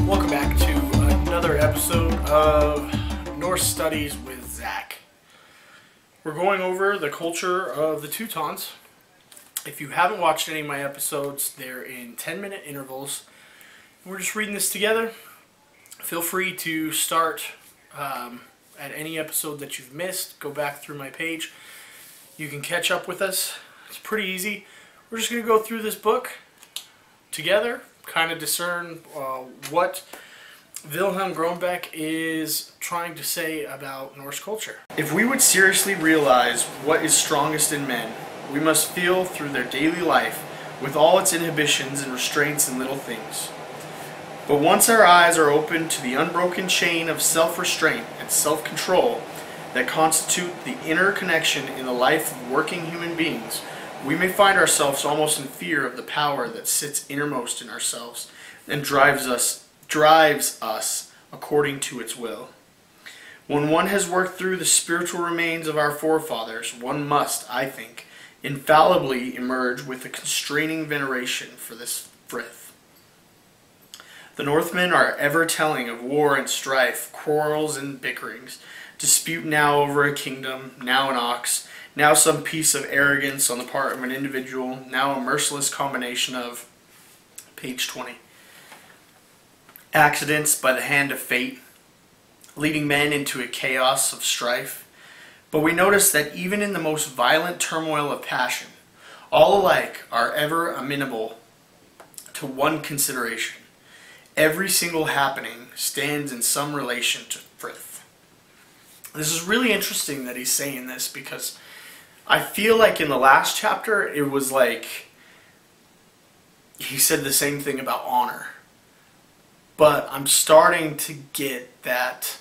Welcome back to another episode of Norse Studies with Zakk. We're going over the culture of the Teutons. If you haven't watched any of my episodes, they're in 10-minute intervals. We're just reading this together. Feel free to start at any episode that you've missed. Go back through my page. You can catch up with us. It's pretty easy. We're just going to go through this book together, kind of discern what Wilhelm Grönbeck is trying to say about Norse culture. If we would seriously realize what is strongest in men, we must feel through their daily life with all its inhibitions and restraints in little things. But once our eyes are opened to the unbroken chain of self-restraint and self-control that constitute the inner connection in the life of working human beings, we may find ourselves almost in fear of the power that sits innermost in ourselves and drives us according to its will. When one has worked through the spiritual remains of our forefathers, one must, I think, infallibly emerge with a constraining veneration for this Frith. The Northmen are ever telling of war and strife, quarrels and bickerings, dispute now over a kingdom, now an ox, now some piece of arrogance on the part of an individual, now a merciless combination of, page 20, accidents by the hand of fate, leading men into a chaos of strife. But we notice that even in the most violent turmoil of passion, all alike are ever amenable to one consideration. Every single happening stands in some relation to Frith. This is really interesting that he's saying this, because I feel like in the last chapter it was like he said the same thing about honor. But I'm starting to get that,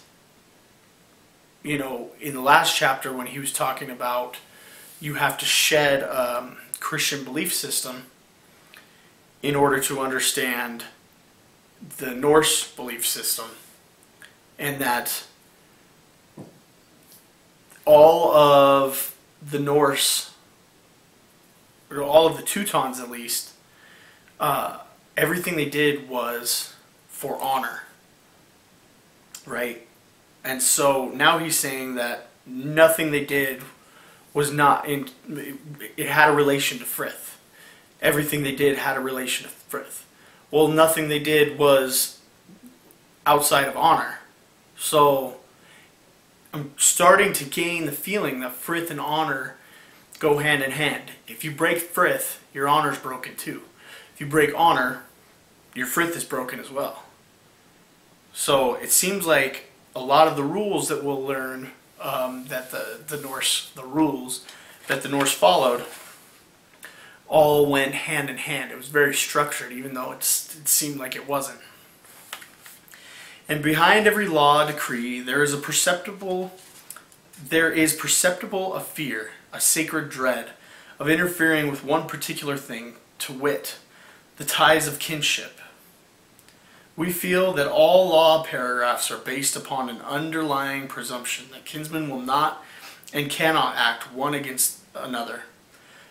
you know, in the last chapter when he was talking about you have to shed a Christian belief system in order to understand the Norse belief system, and that all of the Norse, or all of the Teutons at least, everything they did was for honor, right? And so now he's saying that nothing they did was not in, it had a relation to Frith. Everything they did had a relation to Frith. Well, nothing they did was outside of honor. So I'm starting to gain the feeling that Frith and honor go hand in hand. If you break Frith, your honor's broken too. If you break honor, your Frith is broken as well. So it seems like a lot of the rules that we'll learn that the rules that the Norse followed all went hand in hand. It was very structured, even though it seemed like it wasn't. And behind every law, decree, there is perceptible a fear, a sacred dread of interfering with one particular thing, to wit, the ties of kinship. We feel that all law paragraphs are based upon an underlying presumption that kinsmen will not and cannot act one against another,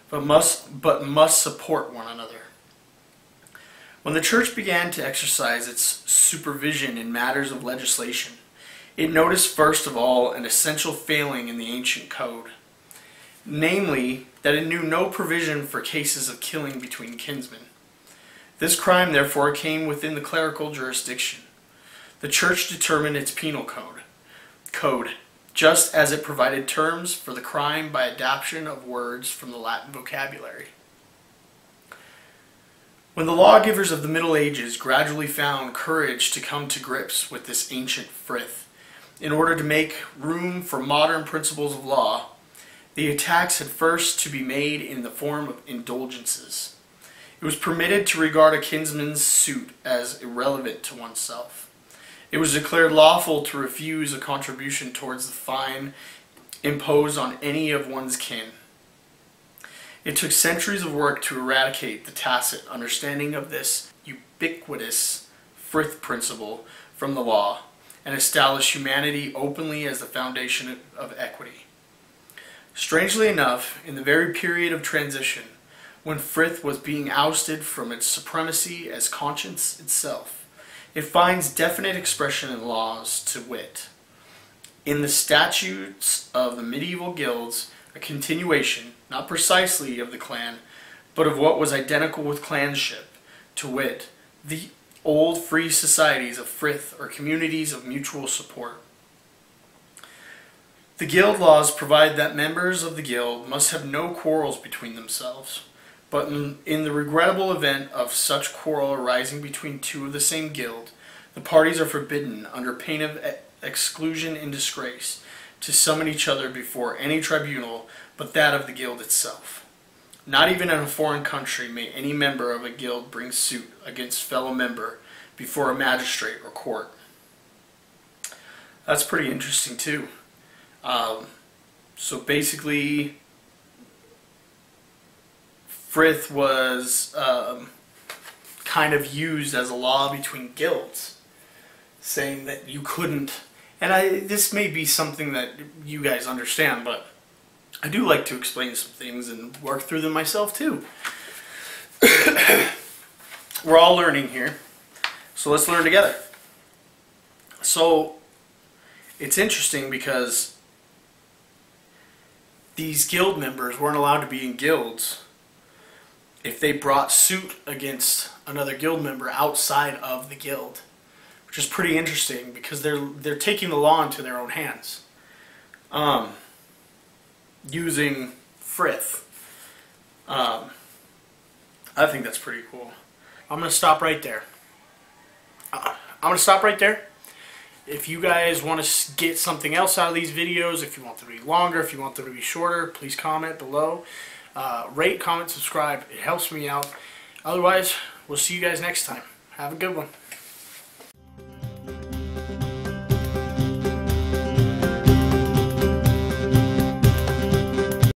but must support one another. When the Church began to exercise its supervision in matters of legislation, it noticed first of all an essential failing in the ancient code, namely that it knew no provision for cases of killing between kinsmen. This crime therefore came within the clerical jurisdiction. The Church determined its penal code, just as it provided terms for the crime by adaptation of words from the Latin vocabulary. When the lawgivers of the Middle Ages gradually found courage to come to grips with this ancient Frith, in order to make room for modern principles of law, the attacks had first to be made in the form of indulgences. It was permitted to regard a kinsman's suit as irrelevant to oneself. It was declared lawful to refuse a contribution towards the fine imposed on any of one's kin. It took centuries of work to eradicate the tacit understanding of this ubiquitous Frith principle from the law and establish humanity openly as the foundation of equity. Strangely enough, in the very period of transition, when Frith was being ousted from its supremacy as conscience itself. It finds definite expression in laws, to wit, in the statutes of the medieval guilds, a continuation, not precisely of the clan, but of what was identical with clanship, to wit, the old free societies of Frith, or communities of mutual support. The guild laws provide that members of the guild must have no quarrels between themselves, but in the regrettable event of such quarrel arising between two of the same guild, the parties are forbidden, under pain of exclusion and disgrace, to summon each other before any tribunal but that of the guild itself. Not even in a foreign country may any member of a guild bring suit against fellow member before a magistrate or court. That's pretty interesting too. So basically, Frith was kind of used as a law between guilds, saying that you couldn't, and this may be something that you guys understand, but I do like to explain some things and work through them myself too. We're all learning here, so let's learn together. So it's interesting because these guild members weren't allowed to be in guilds if they brought suit against another guild member outside of the guild, which is pretty interesting because they're taking the law into their own hands, using Frith. I think that's pretty cool. I'm gonna stop right there. If you guys want to get something else out of these videos, if you want them to be longer, if you want them to be shorter, please comment below. Rate, comment, subscribe. It helps me out. Otherwise, we'll see you guys next time. Have a good one.